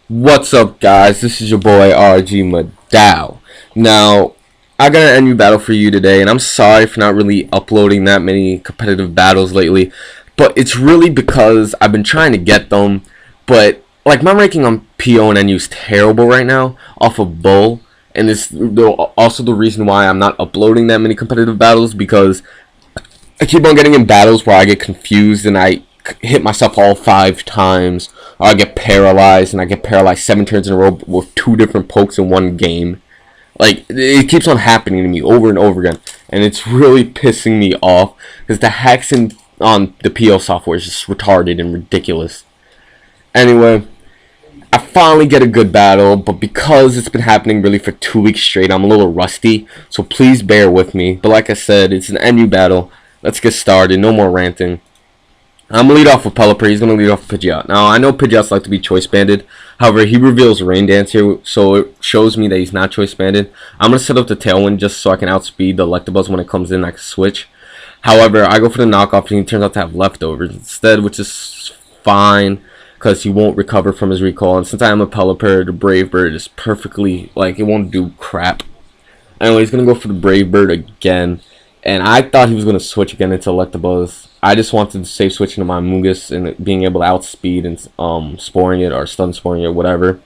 What's up, guys? This is your boy RG Madao. Now, I got an NU battle for you today, and I'm sorry for not really uploading that many competitive battles lately, but it's really because I've been trying to get them, but like my ranking on PO and NU is terrible right now off of Bull, and it's also the reason why I'm not uploading that many competitive battles because I keep on getting in battles where I get confused and I hit myself all 5 times, or I get paralyzed and I get paralyzed 7 turns in a row with 2 different pokes in one game. Like, it keeps on happening to me over and over again, and it's really pissing me off because the hacks on the PO software is just retarded and ridiculous. Anyway, I finally get a good battle, but because it's been happening really for 2 weeks straight, I'm a little rusty, so please bear with me. But like I said, it's an NU battle. Let's get started. No more ranting. I'm going to lead off with Pelipper. He's going to lead off with Pidgeot. Now, I know Pidgeot's like to be choice banded. However, he reveals Rain Dance here, so it shows me that he's not choice banded. I'm going to set up the Tailwind just so I can outspeed the Electabuzz when it comes in. I can switch. However, I go for the knockoff and he turns out to have leftovers instead, which is fine because he won't recover from his recall. And since I am a Pelipper, the Brave Bird is perfectly, like, it won't do crap. Anyway, he's going to go for the Brave Bird again. And I thought he was going to switch again into Electabuzz. I just wanted to save switch into my Mungus and being able to outspeed and sporing it or stun sporing it, whatever.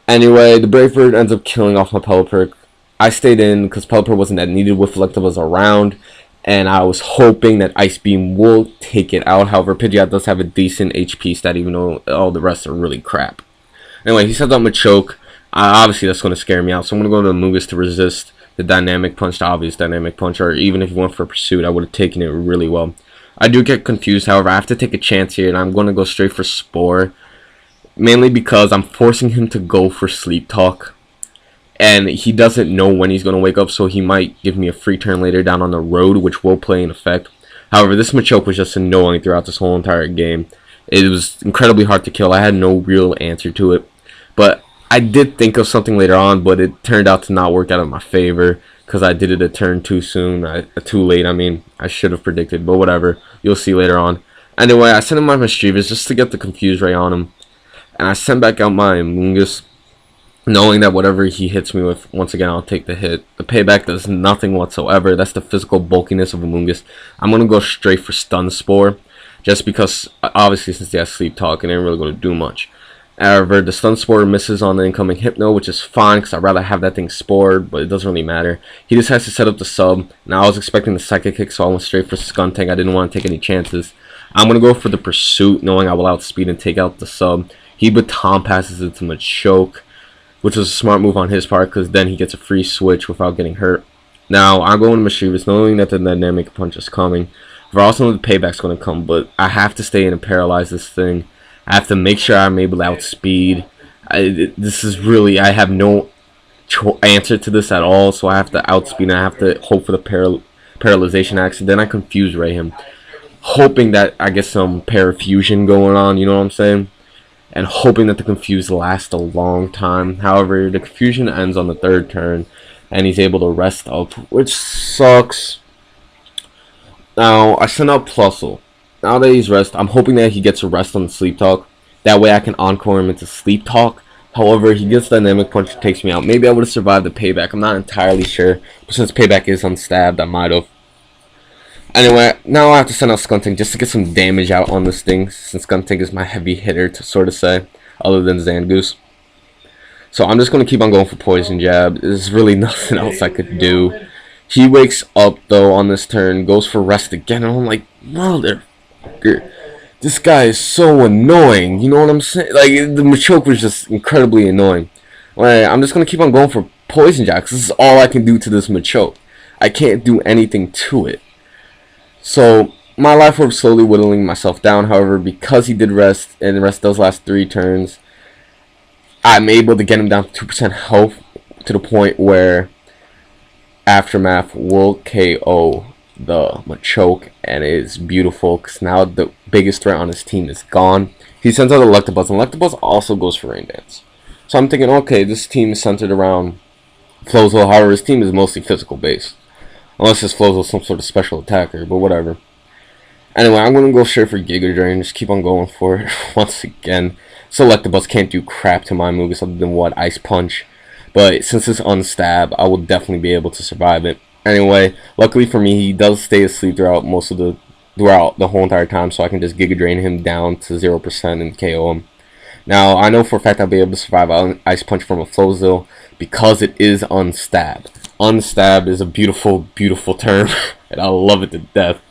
Anyway, the Brave Bird ends up killing off my Pelipper. I stayed in because Pelipper wasn't that needed with Electabuzz around. And I was hoping that Ice Beam will take it out. However, Pidgeot does have a decent HP stat even though all the rest are really crap. Anyway, he sends out Machoke. Obviously, that's going to scare me out. So I'm going to go to the Mungus to resist the Dynamic Punch, the obvious Dynamic Punch, or even if you went for a Pursuit, I would have taken it really well. I do get confused, however, I have to take a chance here, and I'm going to go straight for Spore, mainly because I'm forcing him to go for Sleep Talk, and he doesn't know when he's going to wake up, so he might give me a free turn later down on the road, which will play in effect. However, this Machoke was just annoying throughout this whole entire game. It was incredibly hard to kill. I had no real answer to it, but I did think of something later on, but it turned out to not work out in my favor because I did it a turn too soon, too late. I mean, I should have predicted, but whatever. You'll see later on. Anyway, I sent him my Mischievous just to get the Confuse Ray on him, and I sent back out my Mungus, knowing that whatever he hits me with, once again, I'll take the hit. The payback does nothing whatsoever. That's the physical bulkiness of a Mungus. I'm going to go straight for Stun Spore, just because, obviously, since he has Sleep Talk, it ain't really going to do much. However, the Stun Spore misses on the incoming Hypno, which is fine because I'd rather have that thing spored, but it doesn't really matter. He just has to set up the sub. Now, I was expecting the Psychic Kick, so I went straight for Skuntank. I didn't want to take any chances. I'm going to go for the Pursuit, knowing I will outspeed and take out the sub. He Baton passes it to Machoke, which was a smart move on his part because then he gets a free switch without getting hurt. Now, I'm going to Mischievous, knowing that the Dynamic Punch is coming. I also know the payback's going to come, but I have to stay in and paralyze this thing. I have to make sure I'm able to outspeed. This is really, I have no answer to this at all, so I have to outspeed and I have to hope for the paralyzation action. Then I Confuse Ray him, hoping that I get some Parafusion going on, you know what I'm saying? And hoping that the Confuse lasts a long time. However, the Confusion ends on the 3rd turn, and he's able to rest up, which sucks. Now, I send out Plusle. Now that he's rest, I'm hoping that he gets a rest on the Sleep Talk. That way I can encore him into Sleep Talk. However, he gets Dynamic Punch and takes me out. Maybe I would have survived the payback. I'm not entirely sure. But since payback is unstabbed, I might have. Anyway, now I have to send out Skuntank just to get some damage out on this thing. Since Skuntank is my heavy hitter, to sort of say. Other than Zangoose. So I'm just going to keep on going for Poison Jab. There's really nothing else I could do. He wakes up, though, on this turn. Goes for rest again. And I'm like, mother... This guy is so annoying, you know what I'm saying? Like, the Machoke was just incredibly annoying. Like, I'm just going to keep on going for Poison Jab, 'cause this is all I can do to this Machoke. I can't do anything to it. So, my life orb slowly whittling myself down, however, because he did rest, and the rest does last 3 turns, I'm able to get him down to 2% health, to the point where Aftermath will KO the Machoke, and it is beautiful because now the biggest threat on his team is gone. He sends out Electabuzz, and Electabuzz also goes for Rain Dance. So I'm thinking, okay, this team is centered around Flozel. However, his team is mostly physical based, unless his Flozel is some sort of special attacker, but whatever. Anyway, I'm going to go straight for Giga Drain, just keep on going for it once again. Selectables can't do crap to my Amogus other than what? Ice Punch. But since it's unstab, I will definitely be able to survive it. Anyway, luckily for me, he does stay asleep throughout the whole entire time, so I can just Giga Drain him down to 0% and KO him. Now, I know for a fact I'll be able to survive Ice Punch from a Flozill because it is unstab. Unstab is a beautiful, beautiful term, and I love it to death.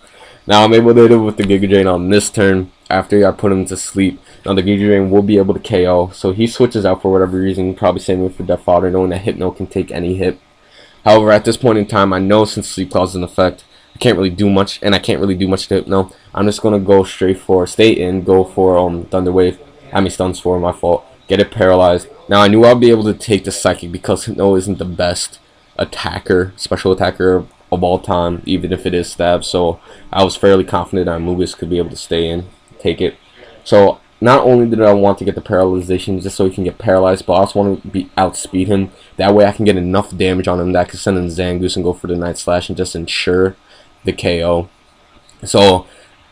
Now, I'm able to hit him with the Giga Drain on this turn after I put him to sleep. Now, the Giga Drain will be able to KO, so he switches out for whatever reason, probably saving it for Death Fodder, knowing that Hypno can take any hit. However, at this point in time, I know since Sleep causes an effect, I can't really do much, and I can't really do much to Hypno. I'm just going to go straight for, stay in, go for Thunder Wave. Stun Spore, my fault. Get it paralyzed. Now, I knew I'd be able to take the Psychic because Hypno isn't the best attacker, special attacker of all time, even if it is stab. So, I was fairly confident that Amogus could be able to stay in, take it. So, not only did I want to get the paralyzation just so he can get paralyzed, but I also want to outspeed him. That way I can get enough damage on him that I can send in Zangoose and go for the Night Slash and just ensure the KO. So,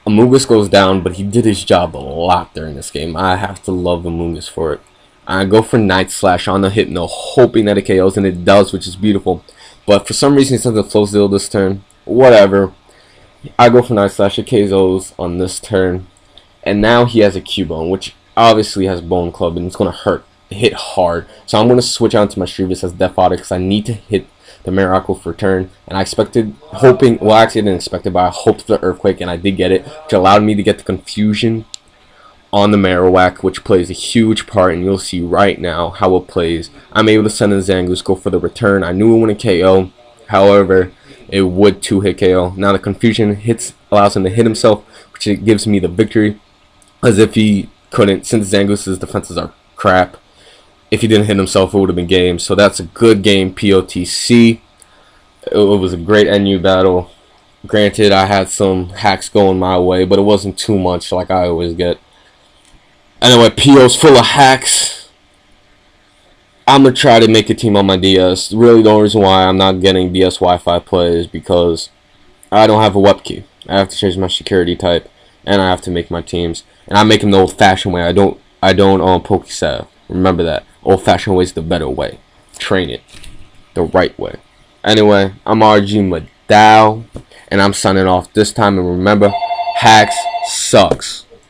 Amogus goes down, but he did his job a lot during this game. I have to love Amogus for it. I go for Night Slash on the Hypno, hoping that it KOs, and it does, which is beautiful. But for some reason, he sends a Flozill this turn. Whatever. I go for Night Slash, it KOs on this turn. And now he has a Cubone, which obviously has Bone Club, and it's going to hit hard. So I'm going to switch on to my Shrevis as Death Fodder because I need to hit the Miracle for turn. And I expected, hoping, well actually I didn't expect it, but I hoped for the Earthquake, and I did get it, which allowed me to get the Confusion on the Marowak, which plays a huge part, and you'll see right now how it plays. I'm able to send in Zangoose, go for the return. I knew it wouldn't KO, however, it would 2-hit KO. Now the Confusion allows him to hit himself, which it gives me the victory. As if he couldn't, since Zangoose's defenses are crap, if he didn't hit himself, it would have been game. So that's a good game, POTC. It was a great NU battle. Granted, I had some hacks going my way, but it wasn't too much like I always get. Anyway, PO's full of hacks. I'm going to try to make a team on my DS. Really, the only reason why I'm not getting DS Wi-Fi play is because I don't have a web key. I have to change my security type, and I have to make my teams. And I make them the old-fashioned way. I don't Pokesalve. Remember that. Old-fashioned way is the better way. Train it the right way. Anyway, I'm RG Madao, and I'm signing off this time. And remember, hacks sucks.